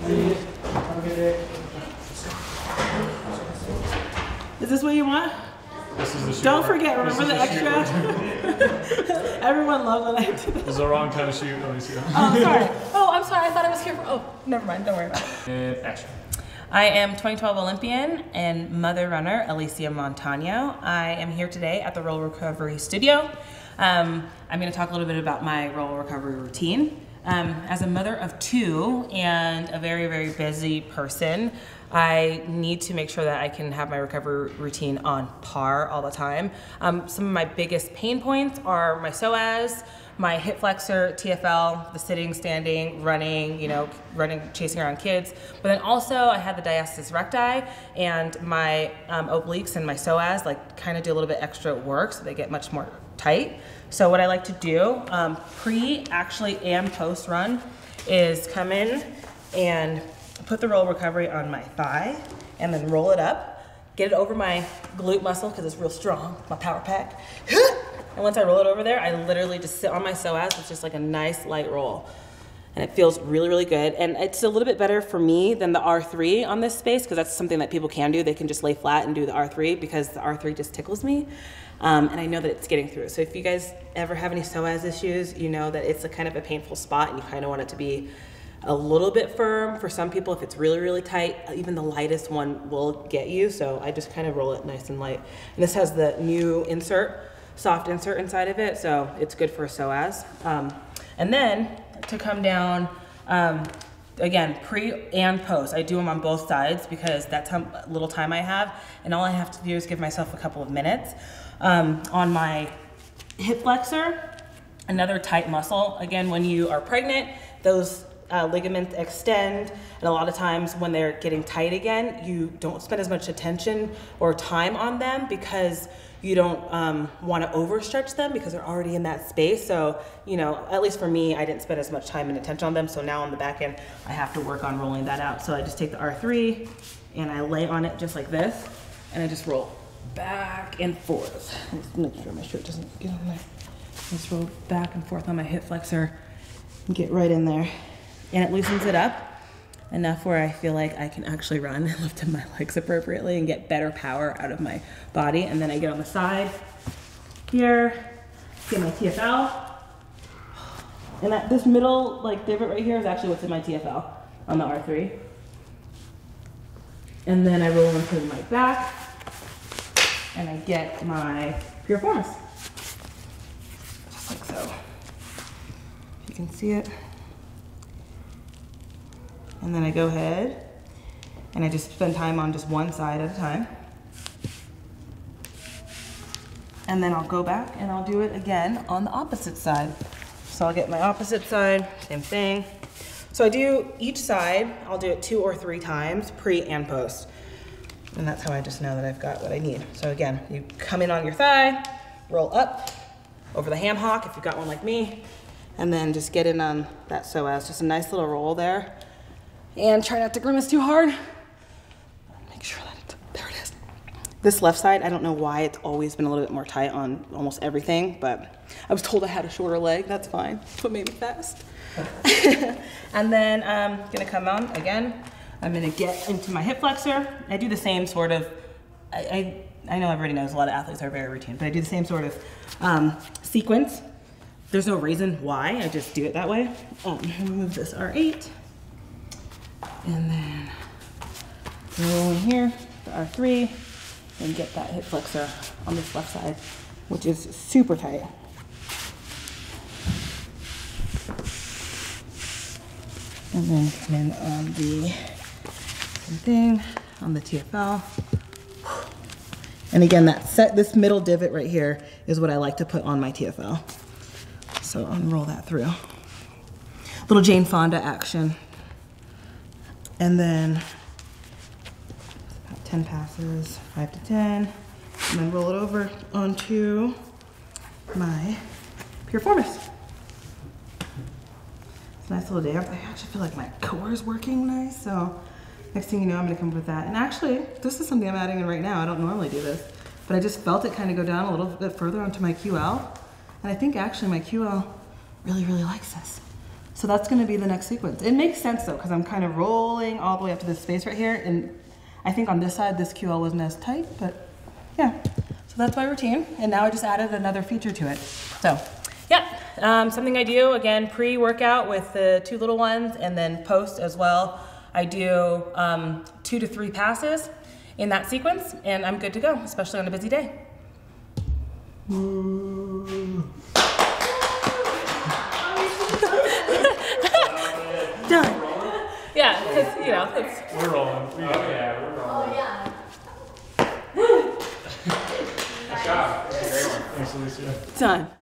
Is this what you want? This is the Don't forget, remember the extra? Everyone loves when I do that. This is the wrong kind of shoot, Alysia. Oh, sorry. Oh, I'm sorry. I thought I was here for, oh, never mind. Don't worry about it. And action. I am 2012 Olympian and mother runner, Alysia Montaño. I am here today at the Roll Recovery Studio. I'm going to talk a little bit about my roll recovery routine. As a mother of two and a very, very busy person, I need to make sure that I can have my recovery routine on par all the time. Some of my biggest pain points are my psoas, my hip flexor, TFL, the sitting, standing, running, running, chasing around kids. But then also I had the diastasis recti, and my obliques and my psoas kind of do a little bit extra work, so they get much more tight. So what I like to do, pre, actually, and post run, is come in and put the roll recovery on my thigh, and then roll it up, get it over my glute muscle because it's real strong, my power pack. And once I roll it over there, I literally just sit on my psoas. It's just like a nice light roll. And it feels really, really good. And it's a little bit better for me than the R3 on this space, because that's something that people can do. They can just lay flat and do the R3, because the R3 just tickles me. And I know that it's getting through. So if you guys ever have any psoas issues, you know that it's a kind of a painful spot, and you kind of want it to be a little bit firm. For some people, if it's really, really tight, even the lightest one will get you. So I just kind of roll it nice and light. And this has the new insert, soft insert inside of it, so it's good for psoas. And then to come down, again, pre and post. I do them on both sides because that's how little time I have, and all I have to do is give myself a couple of minutes. On my hip flexor, another tight muscle. Again, when you are pregnant, those ligaments extend, and a lot of times when they're getting tight again, you don't spend as much attention or time on them because you don't want to overstretch them because they're already in that space. So, at least for me, I didn't spend as much time and attention on them. So now on the back end, I have to work on rolling that out. So I just take the R3 and I lay on it just like this, and I just roll back and forth. Let's make sure my shirt doesn't get on there. Just roll back and forth on my hip flexor and get right in there. And it loosens it up enough where I feel like I can actually run and lift my legs appropriately and get better power out of my body. And then I get on the side here, get my TFL. And this middle divot right here is actually what's in my TFL on the R3. And then I roll into my back and I get my piriformis. Just like so. If you can see it. And then I go ahead and I just spend time on just one side at a time. And then I'll go back and I'll do it again on the opposite side. So I'll get my opposite side, same thing. So I do each side, I'll do it 2 or 3 times, pre and post. And that's how I just know that I've got what I need. So again, you come in on your thigh, roll up over the ham hock if you've got one like me, and then just get in on that psoas. Just a nice little roll there. And try not to grimace too hard. Make sure that there it is. This left side, I don't know why it's always been a little bit more tight on almost everything, but I was told I had a shorter leg. That's fine. That's what made me fast. And then I'm gonna come on again. I'm gonna get into my hip flexor. I do the same sort of, I know everybody knows a lot of athletes are very routine, but I do the same sort of sequence. There's no reason why, I just do it that way. Remove this R8. And then roll in here, the R3, and get that hip flexor on this left side, which is super tight. And then come in on the same thing, on the TFL. And again, this middle divot right here is what I like to put on my TFL. So unroll that through. Little Jane Fonda action. And then about 10 passes, 5 to 10, and then roll it over onto my piriformis. It's a nice little dance. I actually feel like my core is working nice, so next thing you know, I'm gonna come up with that. And actually, this is something I'm adding in right now. I don't normally do this, but I just felt it kind of go down a little bit further onto my QL. And I think actually my QL really, really likes this. So that's gonna be the next sequence. It makes sense though, because I'm kind of rolling all the way up to this space right here. And I think on this side, this QL wasn't as tight, but yeah. So that's my routine. And now I just added another feature to it. So yeah, something I do, again, pre-workout with the 2 little ones, and then post as well. I do 2 to 3 passes in that sequence, and I'm good to go, especially on a busy day. Done. Yeah, because, you know, it's... We're rolling. Yeah, we're rolling. Oh, yeah. Good job. Great one. Thanks, Alysia. Done.